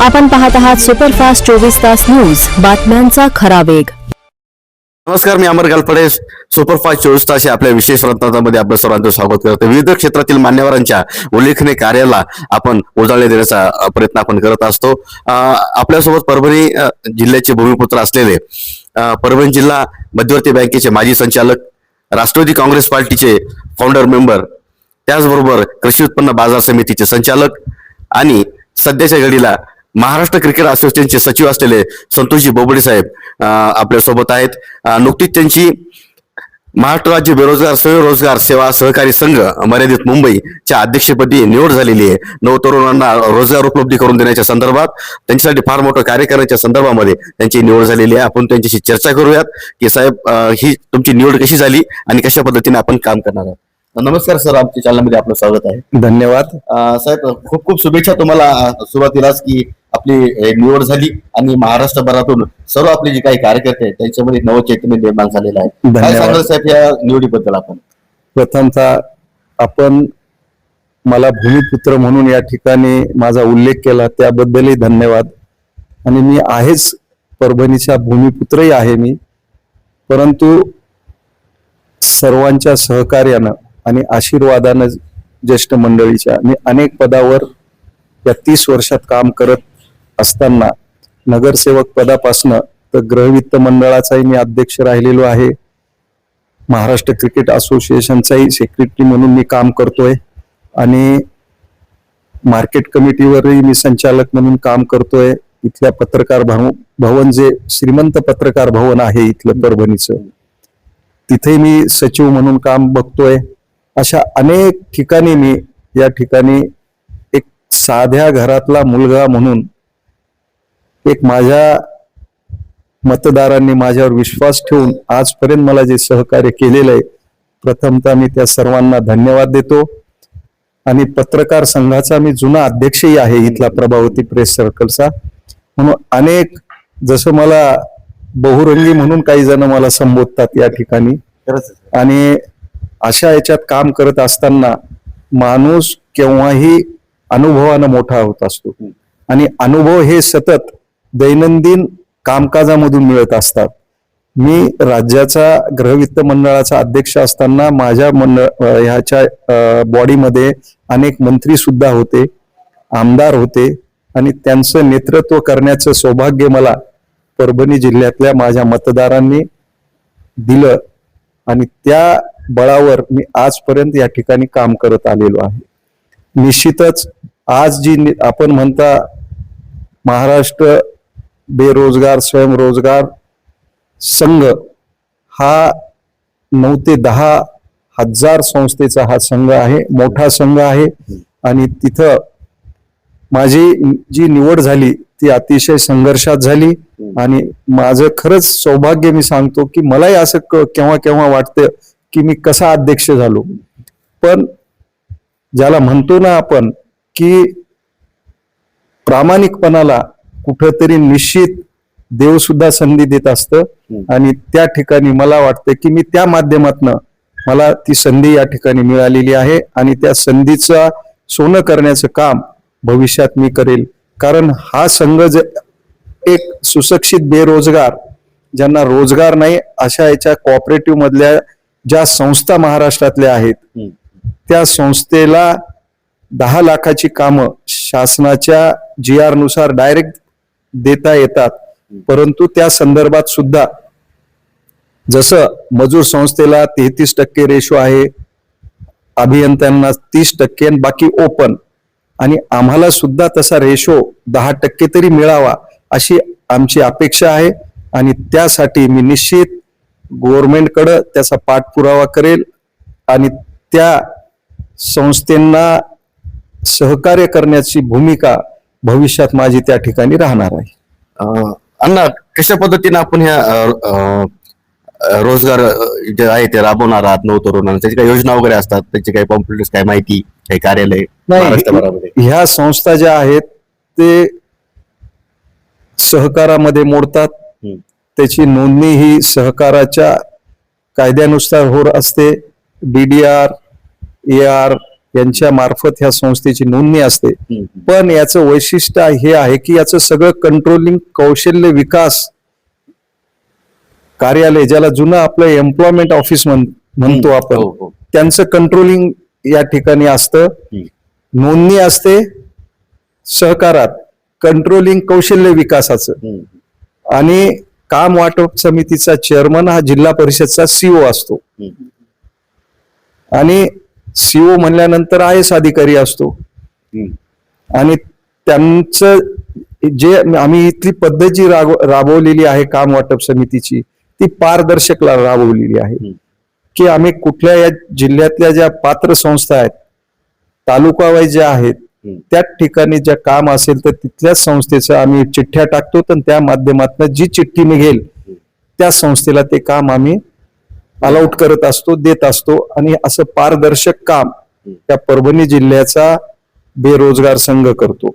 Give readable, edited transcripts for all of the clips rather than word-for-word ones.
आपण पाहत आहात सुपरफास्ट 24 तास न्यूज, बातम्यांचा खरा वेग. नमस्कार, मी अमर गालपडे. सुपरफास्ट 24 तास या आपल्या विशेष वृत्तांतामध्ये आपलं सर्वांचं स्वागत करतो. विविध क्षेत्रातील मान्यवरांच्या उल्लेखनीय कार्याला आपण उजाळणी देण्याचा प्रयत्न आपण करत असतो. आपल्यासोबत परभणी जिल्ह्याचे भूमिपुत्र असलेले परभणी जिल्हा मध्यवर्ती बँकेचे माजी संचालक, राष्ट्रवादी काँग्रेस पार्टीचे फाउंडर मेंबर, त्याचबरोबर कृषी उत्पन्न बाजार समितीचे संचालक आणि सध्याच्या घडीला महाराष्ट्र क्रिकेट असोसिएशनचे सचिव असलेले संतोषजी बोबडे साहेब आपल्या सोबत आहेत. नुकतीच त्यांची महाराष्ट्र राज्य बेरोजगार स्वयंरोजगार सेवा सहकारी संघ मर्यादित मुंबईच्या अध्यक्षपदी निवड झालेली आहे. नवतरुणांना रोजगार उपलब्धी करून देण्याच्या संदर्भात त्यांच्यासाठी फार मोठं कार्य करण्याच्या संदर्भामध्ये त्यांची निवड झालेली आहे. आपण त्यांच्याशी चर्चा करूयात की साहेब, ही तुमची निवड कशी झाली आणि कशा पद्धतीने आपण काम करणार आहोत. नमस्कार सर, आमच्या चॅनलमध्ये आपलं स्वागत आहे. धन्यवाद साहेब. खूप खूप शुभेच्छा तुम्हाला सुरुवातीलाच की आपली निवड झाली आणि महाराष्ट्रभरातून सर्व आपले जे काही कार्यकर्ते आहेत त्यांच्यामध्ये नवचैतन्य निर्माण झालेलं आहे. काय सांगाल साहेब या निवडीबद्दल? आपण प्रथमतः आपण मला भूमिपुत्र म्हणून या ठिकाणी माझा उल्लेख केला त्याबद्दलही धन्यवाद. आणि मी आहेच, परभणीचा भूमिपुत्रही आहे मी, परंतु सर्वांच्या सहकार्यानं आणि आशीर्वादानं ज्येष्ठ मंडळीच्या मी अनेक पदावर या 30 वर्षात काम करत असताना नगरसेवक पदापासनं तर गृहवित्त मंडळाचाही मी अध्यक्ष राहिलेलो आहे. महाराष्ट्र क्रिकेट असोसिएशनचाही सेक्रेटरी म्हणून मी काम करतोय आणि मार्केट कमिटीवरही मी संचालक म्हणून काम करतोय. इथल्या पत्रकार भवन जे श्रीमंत पत्रकार भवन आहे इथलं परभणीचं, तिथे मी सचिव म्हणून काम बघतोय. अशा अनेक ठिकाणी मी या ठिकाणी एक साध्या घरातला मुलगा म्हणून एक माझ्या मतदारांनी माझ्यावर विश्वास ठेवून आजपर्यंत मला जे सहकार्य केलेलं आहे, प्रथमतः मी त्या सर्वांना धन्यवाद देतो. आणि पत्रकार संघाचा मी जुना अध्यक्षही आहे इथला, प्रभावती प्रेस सर्कलचा. म्हणून अनेक, जसं मला बहुरंगी म्हणून काही जण मला संबोधतात या ठिकाणी. आणि अशा याच्यात काम करत असताना माणूस केव्हाही अनुभवानं मोठा होत असतो आणि अनुभव हे सतत दैनंदिन कामकाजामधून मिळत असतात. मी राज्याचा गृहवित्त मंडळाचा अध्यक्ष असताना माझ्या ह्याच्या बॉडीमध्ये अनेक मंत्री सुद्धा होते, आमदार होते आणि त्यांचं नेतृत्व करण्याचं सौभाग्य मला परभणी जिल्ह्यातल्या माझ्या मतदारांनी दिलं आणि त्या बळावर मी आजपर्यंत या ठिकाणी काम करत आलेलो आहे. निश्चितच आज जी आपण म्हणता महाराष्ट्र बेरोजगार स्वयंरोजगार संघ हा 9 ते 10 हजार संस्थेचा हा संघ आहे, मोठा संघ आहे. आणि तिथं माझी जी निवड झाली ती अतिशय संघर्षात झाली आणि माझं खरंच सौभाग्य, मी सांगतो की मलाही असं केव्हा केव्हा वाटतं की मी कसा अध्यक्ष झालो. पण ज्याला म्हणतो ना आपण की प्रामाणिकपणाला कुठंतरी निश्चित देव सुद्धा संधी देत असतं आणि त्या ठिकाणी मला वाटतं की मी त्या माध्यमातनं मला ती संधी या ठिकाणी मिळालेली आहे आणि त्या संधीचं सोनं करण्याचं काम भविष्यात मी करेल. कारण हा संघ एक सुशिक्षित बेरोजगार, ज्यांना रोजगार नाही अशा याच्या कोऑपरेटिव्ह मधल्या ज्या संस्था महाराष्ट्रातल्या आहेत त्या संस्थेला 10 लाखाची कामं शासनाच्या GR नुसार डायरेक्ट देता येतात. परंतु त्या संदर्भात सुद्धा जसं मजूर संस्थेला 33% रेशो आहे, अभियंत्यांना 30% आणि बाकी ओपन, आणि आम्हाला सुद्धा तसा रेशो 10% तरी मिळावा अशी आमची अपेक्षा आहे. आणि त्यासाठी मी निश्चित गव्हर्नमेंटकडे त्याचा पाठपुरावा करेल आणि त्या संस्थेंना सहकार्य करण्याची भूमिका भविष्यात माझी त्या ठिकाणी राहणार आहे. अण्णा, कशा पद्धतीने आपण ह्या रोजगार जे आहे ते राबवणार आहात नवतरुणांना? त्याची काही योजना वगैरे असतात, त्याची काही पॉम्प्लेट्स, काही माहिती, काही कार्यालय महाराष्ट्रभरामध्ये? ह्या संस्था ज्या आहेत ते सहकारामध्ये मोडतात. त्याची नोंदणी ही सहकाराच्या कायद्यानुसार होत असते. DDR, AR यांच्या मार्फत ह्या संस्थेची नोंदणी असते. पण याचं वैशिष्ट्य हे आहे की याचं सगळं कंट्रोलिंग कौशल्य विकास कार्यालय, ज्याला जुनं आपलं एम्प्लॉयमेंट ऑफिस म्हणतो आपण, त्यांचं कंट्रोलिंग या ठिकाणी असतं. नोंदणी असते सहकारात, कंट्रोलिंग कौशल्य विकासाचं, आणि काम वाटप समितीचा चेअरमन हा जिल्हा परिषदचा सीओ असतो. आणि सीओ म्हणल्यानंतर IAS अधिकारी असतो. आणि त्यांचं जे आम्ही इथली पद्धत जी राबवलेली आहे काम वाटप समितीची, ती पारदर्शक राबवलेली आहे. की आम्ही कुठल्या या जिल्ह्यातल्या ज्या पात्र संस्था आहेत, तालुका वाईज ज्या आहेत, त्याच ठिकाणी ज्या काम असेल तर तिथल्याच संस्थेचं आम्ही चिठ्ठ्या टाकतो, तर त्या माध्यमातून जी चिठ्ठी निघेल त्या संस्थेला ते काम आम्ही अलाउट करत असतो, देत असतो. आणि असं पारदर्शक काम त्या परभणी जिल्ह्याचा बेरोजगार संघ करतो.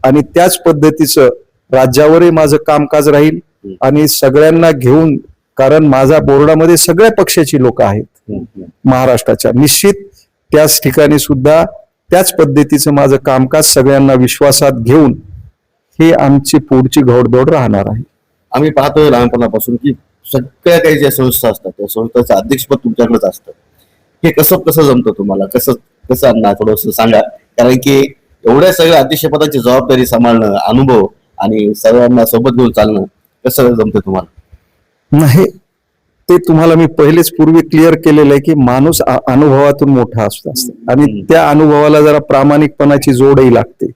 आणि त्याच पद्धतीचं राज्यावरही माझं कामकाज राहील आणि सगळ्यांना घेऊन, कारण माझ्या बोर्डामध्ये सगळ्या पक्षाची लोक आहेत महाराष्ट्राच्या, निश्चित त्याच ठिकाणी सुद्धा त्याच पद्धतीचं माझं कामकाज सगळ्यांना विश्वासात घेऊन ही आमची पुढची घोडदौड राहणार आहे. आम्ही पाहतोय लहानपणापासून की सगळ्या काही ज्या संस्था असतात त्या संस्थांचं अध्यक्षपद तुमच्याकडेच असतं. हे कसं जमतं तुम्हाला, कसं अण्णा थोडंसं सांगा, कारण की एवढ्या सगळ्या अध्यक्षपदाची जबाबदारी सांभाळणं, अनुभव आणि सगळ्यांना सोबत घेऊन चालणं कसं जमतं तुम्हाला? नाही, ते तुम्हाला मी पहिलेच पूर्वी क्लिअर केलेलं आहे की माणूस अनुभवातून मोठा असतो आणि त्या अनुभवाला जरा प्रामाणिकपणाची जोडही लागते.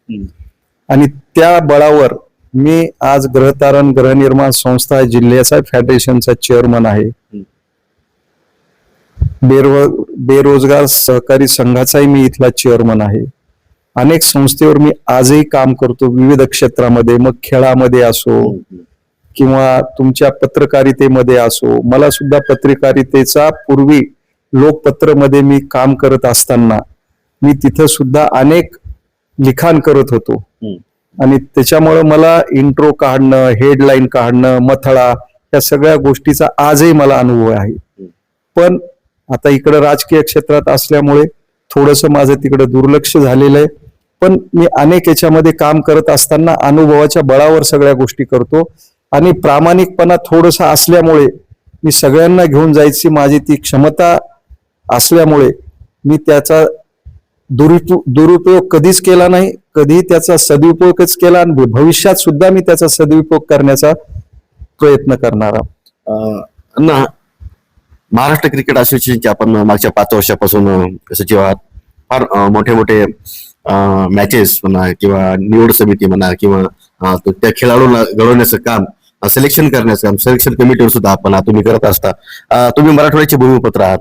आणि त्या बळावर मी आज गृहतारण गृहनिर्माण संस्था जिल्ह्याचा फेडरेशनचा चेअरमन आहे. बेरोजगार सहकारी संघाचाही मी इथला चेअरमन आहे. अनेक संस्थेवर मी आजही काम करतो विविध क्षेत्रामध्ये, मग खेळामध्ये असो किंवा तुमच्या पत्रकारितेमध्ये असो. मला सुद्धा पत्रकारितेचा पूर्वी लोकपत्रमध्ये मी काम करत असताना मी तिथं सुद्धा अनेक लिखाण करत होतो. आणि त्याच्यामुळे मला इंट्रो काढणं, हेडलाईन काढणं, मथळा, या सगळ्या गोष्टीचा आजही मला अनुभव आहे. पण आता इकडं राजकीय क्षेत्रात असल्यामुळे थोडंसं माझं तिकडं दुर्लक्ष झालेलं आहे. पण मी अनेक याच्यामध्ये काम करत असताना अनुभवाच्या बळावर सगळ्या गोष्टी करतो. आणि प्रामाणिकपणा थोडंसं असल्यामुळे, मी सगळ्यांना घेऊन जायची माझी ती क्षमता असल्यामुळे मी त्याचा दुरुपयोग कधीच केला नाही, कधी त्याचा सदुपयोगच केला. आणि भविष्यात सुद्धा मी त्याचा सदुपयोग करण्याचा प्रयत्न करणार आहोत. अण्णा, महाराष्ट्र क्रिकेट असोसिएशनचे आपण मागच्या 5 वर्षापासून सचिव आहात. फार मोठे मोठे मॅचेस म्हणा किंवा निवड समिती म्हणा किंवा त्या खेळाडूंना घडवण्याचं काम, सिलेक्शन करण्याचं काम, सिलेक्शन कमिटीवर सुद्धा आपण तुम्ही करत असता. तुम्ही मराठवाड्याचे भूमिपुत्र आहात.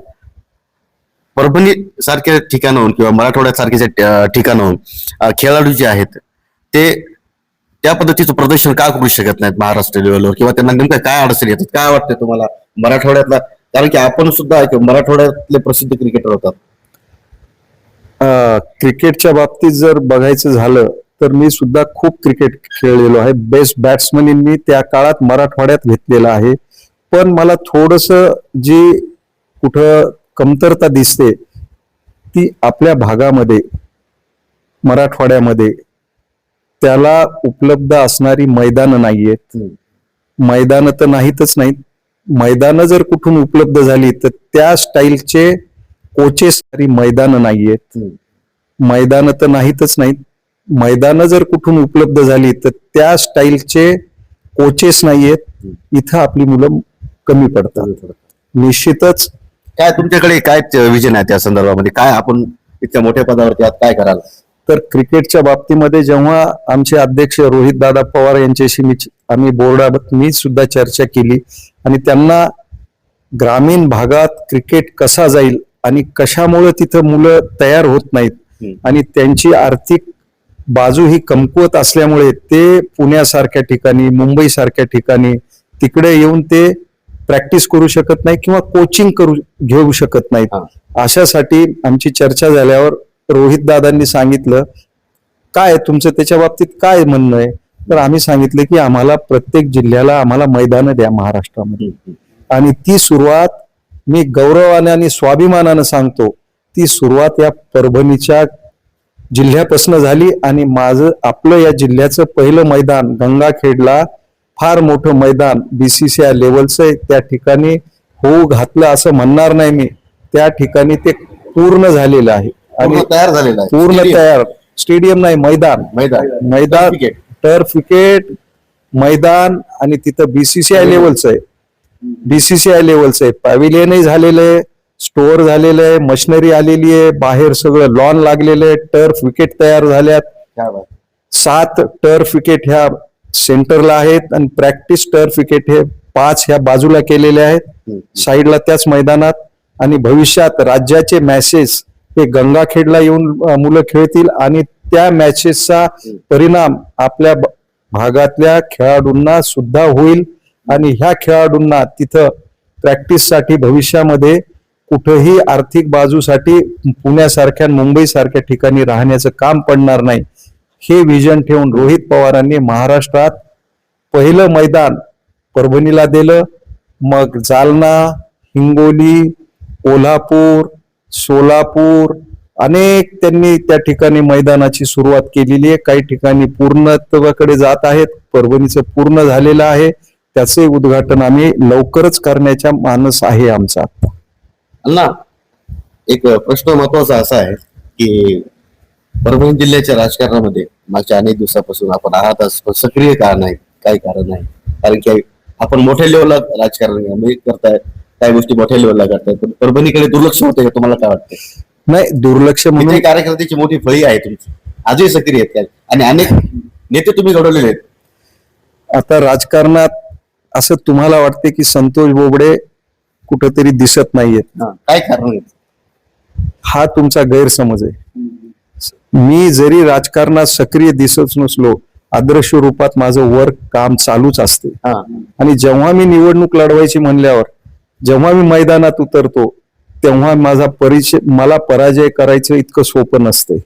परभणी सारख्या ठिकाणाहून किंवा मराठवाड्यात सारख्या ठिकाणाहून खेळाडू जे आहेत ते त्या पद्धतीचं प्रदर्शन का करू शकत नाहीत महाराष्ट्र लेवलवर, किंवा त्यांना नेमकं काय अडचणी येतात? काय वाटतंय तुम्हाला मराठवाड्यातला, कारण की आपण सुद्धा मराठवाड्यातले प्रसिद्ध क्रिकेटर होतात. क्रिकेटच्या बाबतीत जर बघायचं झालं तर मी सुद्धा खूप क्रिकेट खेळलेलो आहे. बेस्ट बॅट्समन मी त्या काळात मराठवाड्यात घेतलेला आहे. पण मला थोडंसं जी कुठं कमतरता दिसते ती आपल्या भागामध्ये, मराठवाड्यामध्ये त्याला उपलब्ध असणारी मैदानं नाहीयेत. मैदानं तर नाहीतच नाहीत. मैदानं जर कुठून उपलब्ध झाली तर त्या स्टाईलचे कोचेस मैदानं नाहीयेत. मैदानं तर नाहीतच नाहीत. मैदानं जर कुठून उपलब्ध झाली तर त्या स्टाईलचे कोचेस नाहीयेत. इथं आपली मुलं कमी पडतात. निश्चितच. काय तुमच्याकडे काय विजन आहे त्या संदर्भामध्ये? काय आपण इतक्या मोठ्या पदावरती आहात, काय कराल? तर क्रिकेटच्या बाबतीमध्ये जेव्हा आमचे अध्यक्ष रोहित दादा पवार यांच्याशी आम्ही बोर्डात मी सुद्धा चर्चा केली आणि त्यांना ग्रामीण भागात क्रिकेट कसा जाईल आणि कशामुळे तिथं मुलं तयार होत नाहीत आणि त्यांची आर्थिक बाजू ही कमकुवत असल्यामुळे ते पुण्यासारख्या ठिकाणी, मुंबई सारख्या ठिकाणी तिकडे येऊन ते प्रॅक्टिस करू शकत नाही किंवा कोचिंग घेऊ शकत नाहीत. अशासाठी आमची चर्चा झाल्यावर रोहित दादांनी सांगितलं, काय तुमचं त्याच्या बाबतीत काय म्हणणं आहे? तर आम्ही सांगितलं की आम्हाला प्रत्येक जिल्ह्याला आम्हाला मैदानं द्या महाराष्ट्रामध्ये. आणि ती सुरुवात मी गौरवाने आणि स्वाभिमानानं सांगतो, ती सुरुवात या परभणीच्या जिल्ह्यापासून झाली आणि आपलं या जिल्ह्याचं पहिलं मैदान गंगाखेडला फार मोठं मैदान BCCI लेवलचं आहे. त्या ठिकाणी होऊ घातलं असं म्हणणार नाही मी, त्या ठिकाणी ते पूर्ण झालेलं आहे आणि तयार झालेला आहे. पूर्ण Stadium. तयार. स्टेडियम नाही, मैदान मैदान Cricket. टर्फ विकेट मैदान आणि तिथं BCCI लेवलचं आहे. BCCI लेवलचं आहे. पॅव्हिलियनही झालेलं आहे, स्टोअर झालेलं आहे, मशिनरी आलेली आहे, बाहेर सगळं लॉन लागलेलं आहे, टर्फ विकेट तयार झाल्यात. क्या बात. 7 टर्फ विकेट ह्या सेंटरला आहेत आणि प्रॅक्टिस टर्फ विकेट हे 5 ह्या बाजूला केलेले आहेत साईडला त्याच मैदानात. आणि भविष्यात राज्याचे मॅचेस हे गंगाखेडला येऊन मुलं खेळतील आणि त्या मॅचेसचा परिणाम आपल्या भागातल्या खेळाडूंना सुद्धा होईल आणि ह्या खेळाडूंना तिथं प्रॅक्टिससाठी भविष्यामध्ये कुठेही आर्थिक बाजूसाठी पुण्यासारख्या मुंबईसारख्या ठिकाणी राहण्याचं काम पडणार नाही. हे विजन ठेवून रोहित पवारांनी महाराष्ट्रात पहिलं मैदान परभणीला दिलं. मग जालना, हिंगोली, कोल्हापूर, सोलापूर अनेक त्यांनी त्या ठिकाणी मैदानाची सुरुवात केलेली आहे. काही ठिकाणी पूर्णत्वाकडे जात आहेत. परभणीचं पूर्ण झालेलं आहे, त्याचे उद्घाटन आम्ही लवकरच करण्याचा मानस आहे आमचा. अण्णा, एक प्रश्न महत्वाचा असा आहे की परभणी जिल्ह्याच्या राजकारणामध्ये मागच्या अनेक दिवसापासून आपण आहातच, पण सक्रिय का नाही, काही कारण नाही. कारण की आपण मोठ्या लेवलला राजकारण करताय, काही गोष्टी मोठ्या लेवलला करताय, पण परभणीकडे दुर्लक्ष होते का, तुम्हाला काय वाटतं? नाही, दुर्लक्ष म्हणून कार्यकर्त्याची मोठी फळी आहे तुमची, आजही सक्रिय आहेत आणि अनेक नेते तुम्ही घडवलेले आहेत. आता राजकारणात असं तुम्हाला वाटते की संतोष बोबडे कुठेतरी दिसत नाहीयेत, काय कारण आहे? हा तुमचा गैरसमज आहे. मी जरी राजकारणात सक्रिय दिसत नसलो, आदर्श रूपात माझं वर्क काम चालूच असते. आणि जेव्हा मी निवडणूक लढवायची म्हणल्यावर, जेव्हा मी मैदानात उतरतो, तेव्हा माझा मला पराजय करायचं इतकं सोपं नसते.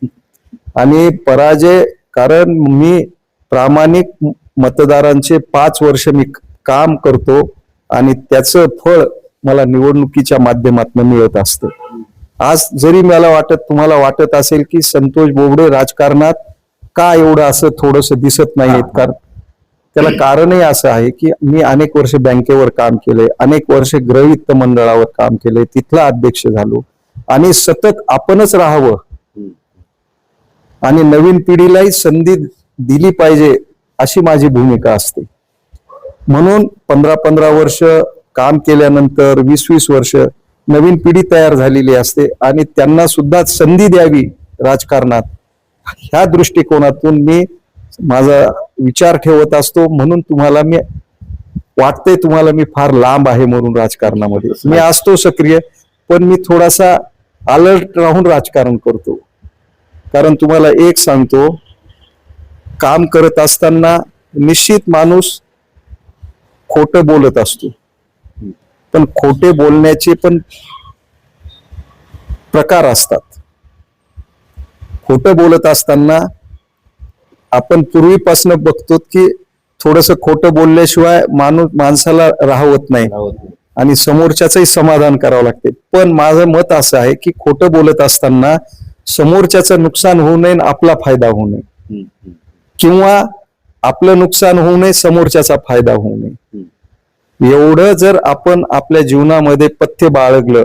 आणि पराजय, कारण मी प्रामाणिक मतदारांचे 5 वर्ष मी काम करतो आणि त्याचं फळ मला निवडणुकीच्या माध्यमातून मिळत असतं. आज जरी तुम्हाला वाटत असेल की संतोष बोबडे राजकारणात का एवढं असं थोडंसं दिसत नाहीयेत, कारण त्याला कारणही असं आहे की मी अनेक वर्ष बँकेवर काम केलंय, अनेक वर्ष गृह वित्त मंडळावर काम केलंय, तिथला अध्यक्ष झालो आणि सतत आपणच राहावं आणि नवीन पिढीलाही संधी दिली पाहिजे अशी माझी भूमिका असते. म्हणून 15-15 वर्ष काम केल्यानंतर 20-20 वर्ष नवीन पिढी तयार झालेली असते आणि त्यांना सुद्धा संधी द्यावी राजकारणात, ह्या दृष्टिकोनातून मी माझा विचार ठेवत असतो. म्हणून तुम्हाला मी फार लांब आहे म्हणून राजकारणामध्ये. मी असतो सक्रिय, पण मी थोडासा अलर्ट राहून राजकारण करतो. कारण तुम्हाला एक सांगतो, काम करत असताना निश्चित माणूस खोटं बोलत असतो, पण खोटे बोलण्याचे पण प्रकार असतात. खोटं बोलत असताना आपण पूर्वीपासून बघतो की थोडंसं खोटं बोलल्याशिवाय माणसाला राहवत नाही आणि समोरच्याचंही समाधान करावं लागते. पण माझं मत असं आहे की खोटं बोलत असताना समोरच्याचं नुकसान होऊ नये, आपला फायदा होऊ नये, किंवा आपलं नुकसान होऊ नये, समोरच्याचा फायदा होऊ नये. एवढं जर आपण आपल्या जीवनामध्ये पथ्य बाळगलं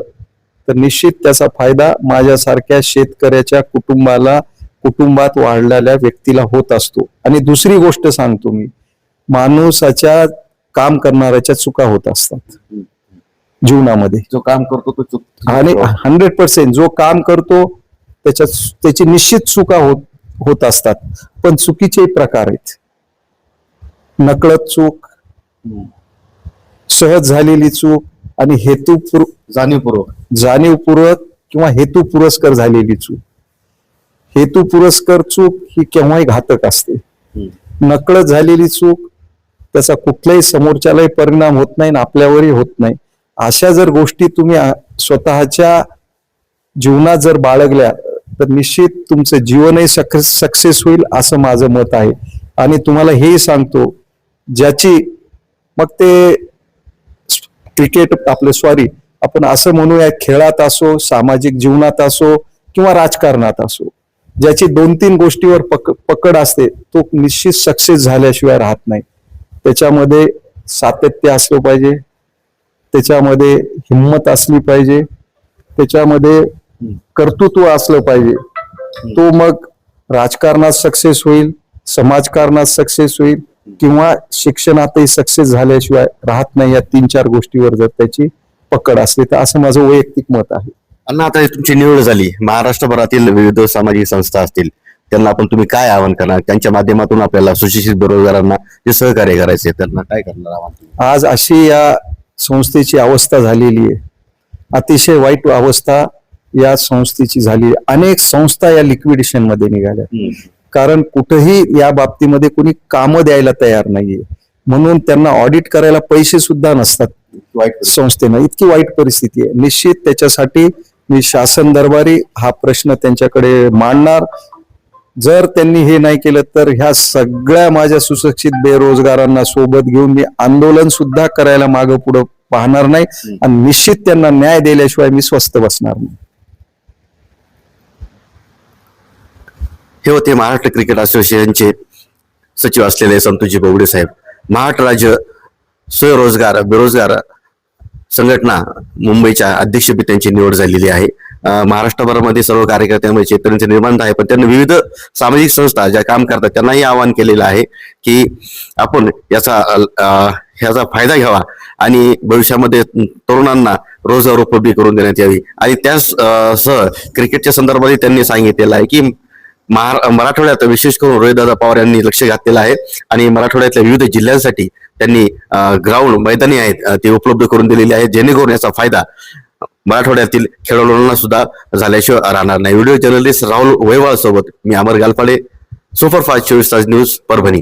तर निश्चित त्याचा फायदा माझ्यासारख्या शेतकऱ्याच्या कुटुंबात वाढलेल्या व्यक्तीला होत असतो. आणि दुसरी गोष्ट सांगतो मी, माणसाच्या काम करणाऱ्याच्या चुका होत असतात जीवनामध्ये. जो काम करतो तो चूक, आणि 100% जो काम करतो त्याची निश्चित चुका होत असतात. पण चुकीचे प्रकार आहेत. नकळत चूक, सहज झालेली चूक आणि जाणीवपूर्वक किंवा हेतुपुरस्कर झालेली चूक. हेतुपुरस्कर चूक ही केव्हाही घातक असते. नकळत झालेली चूक, त्याचा कुठल्याही समोरच्यालाही परिणाम होत नाही आणि आपल्यावरही होत नाही. अशा जर गोष्टी तुम्ही स्वतःच्या जीवनात जर बाळगल्या तर निश्चित तुमचं जीवनही सक्सेस होईल असं माझं मत आहे. आणि तुम्हाला हेही सांगतो, ज्याची मग ते आपण असं म्हणूया, खेळात असो, सामाजिक जीवनात असो किंवा राजकारणात असो, ज्याची 2-3 गोष्टीवर पकड असते तो निश्चित सक्सेस झाल्याशिवाय राहत नाही. त्याच्यामध्ये सातत्य असलं पाहिजे, त्याच्यामध्ये हिंमत असली पाहिजे, त्याच्यामध्ये कर्तृत्व असलं पाहिजे. तो मग राजकारणात सक्सेस होईल, समाजकारणात सक्सेस होईल किंवा शिक्षणातही सक्सेस झाल्याशिवाय राहत नाही. या 3-4 गोष्टीवर जर त्याची पकड असली तर असं माझं वैयक्तिक मत आहे. अण्णा, आता तुमची निवड झाली, महाराष्ट्रभरातील विविध सामाजिक संस्था असतील, त्यांना आपण तुम्ही काय आवाहन करणार? त्यांच्या माध्यमातून आपल्याला सुशिक्षित बेरोजगारांना जे सहकार्य करायचे त्यांना काय करणार आवाहन? आज अशी या संस्थेची अवस्था झालेली आहे, अतिशय वाईट अवस्था या संस्थेची झाली. अनेक संस्था या लिक्विडेशन मध्ये निघाल्या, कारण कुठेही या बाबतीमध्ये कोणी कामं द्यायला तयार नाहीये, म्हणून त्यांना ऑडिट करायला पैसे सुद्धा नसतात संस्थेनं. इतकी वाईट परिस्थिती आहे. निश्चित त्याच्यासाठी मी शासन दरबारी हा प्रश्न त्यांच्याकडे मांडणार. जर त्यांनी हे नाही केलं तर ह्या सगळ्या माझ्या सुशिक्षित बेरोजगारांना सोबत घेऊन मी आंदोलन सुद्धा करायला मागं पुढं पाहणार नाही आणि निश्चित त्यांना न्याय दिल्याशिवाय मी स्वस्थ बसणार नाही. हे होते महाराष्ट्र क्रिकेट असोसिएशनचे सचिव असलेले संतोषजी बोबडे साहेब. महाराष्ट्र राज्य स्वयंरोजगार बेरोजगार संघटना मुंबईच्या अध्यक्षपदी त्यांची निवड झालेली आहे. महाराष्ट्रभरामध्ये सर्व कार्यकर्त्यांमध्ये चैतन्य निर्माण आहे, पण त्यांनी विविध सामाजिक संस्था ज्या काम करतात त्यांनाही आवाहन केलेलं आहे की आपण ह्याचा फायदा घ्यावा आणि भविष्यामध्ये तरुणांना रोजगार उपलब्ध करून देण्यात यावी. आणि त्याच सह क्रिकेटच्या संदर्भात त्यांनी सांगितलेलं आहे की मराठवाड्यात विशेष करून रोहितदादा पवार यांनी लक्ष घातलेलं आहे आणि मराठवाड्यातल्या विविध जिल्ह्यांसाठी त्यांनी ग्राउंड मैदानी आहेत ते उपलब्ध करून दिलेले आहेत, जेणेकरून याचा फायदा मराठवाड्यातील खेळाडूंना सुद्धा झाल्याशिवाय राहणार नाही. व्हिडिओ जर्नलिस्ट राहुल वैवाळ सोबत मी अमर गालपाडे, सुपरफास्ट 24 तास न्यूज, परभणी.